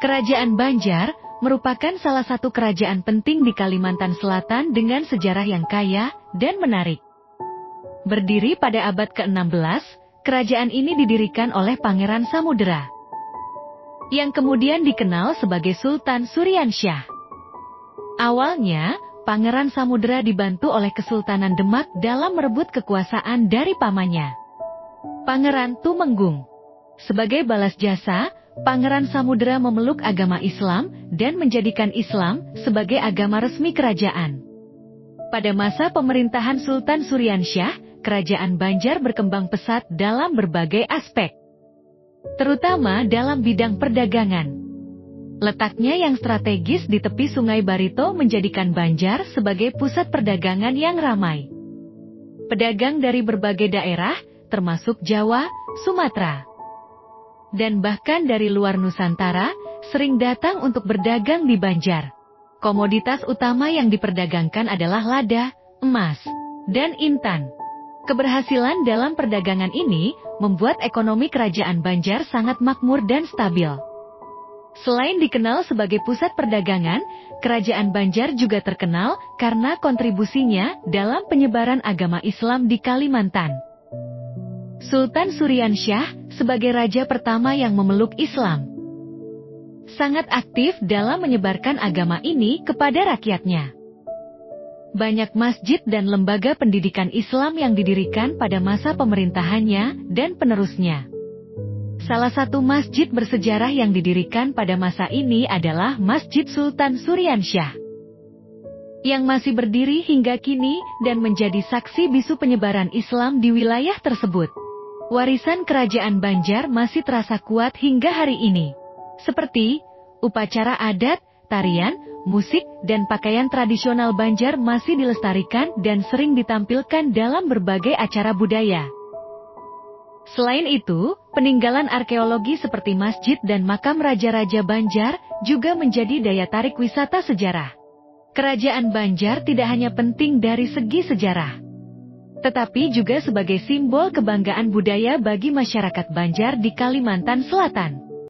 Kerajaan Banjar merupakan salah satu kerajaan penting di Kalimantan Selatan dengan sejarah yang kaya dan menarik. Berdiri pada abad ke-16, kerajaan ini didirikan oleh Pangeran Samudera, yang kemudian dikenal sebagai Sultan Suryansyah. Awalnya, Pangeran Samudera dibantu oleh Kesultanan Demak dalam merebut kekuasaan dari pamannya, Pangeran Tumenggung. Sebagai balas jasa, Pangeran Samudera memeluk agama Islam dan menjadikan Islam sebagai agama resmi kerajaan. Pada masa pemerintahan Sultan Suryansyah, kerajaan Banjar berkembang pesat dalam berbagai aspek, terutama dalam bidang perdagangan. Letaknya yang strategis di tepi Sungai Barito menjadikan Banjar sebagai pusat perdagangan yang ramai. Pedagang dari berbagai daerah, termasuk Jawa, Sumatera, dan bahkan dari luar Nusantara, sering datang untuk berdagang di Banjar. Komoditas utama yang diperdagangkan adalah lada, emas, dan intan. Keberhasilan dalam perdagangan ini membuat ekonomi kerajaan Banjar sangat makmur dan stabil. Selain dikenal sebagai pusat perdagangan, kerajaan Banjar juga terkenal karena kontribusinya dalam penyebaran agama Islam di Kalimantan. Sultan Suryansyah, sebagai raja pertama yang memeluk Islam, sangat aktif dalam menyebarkan agama ini kepada rakyatnya. Banyak masjid dan lembaga pendidikan Islam yang didirikan pada masa pemerintahannya dan penerusnya. Salah satu masjid bersejarah yang didirikan pada masa ini adalah Masjid Sultan Suryansyah, yang masih berdiri hingga kini dan menjadi saksi bisu penyebaran Islam di wilayah tersebut. Warisan kerajaan Banjar masih terasa kuat hingga hari ini, seperti upacara adat, tarian, musik, dan pakaian tradisional Banjar masih dilestarikan dan sering ditampilkan dalam berbagai acara budaya. Selain itu, peninggalan arkeologi seperti masjid dan makam raja-raja Banjar juga menjadi daya tarik wisata sejarah. Kerajaan Banjar tidak hanya penting dari segi sejarah, tetapi juga sebagai simbol kebanggaan budaya bagi masyarakat Banjar di Kalimantan Selatan.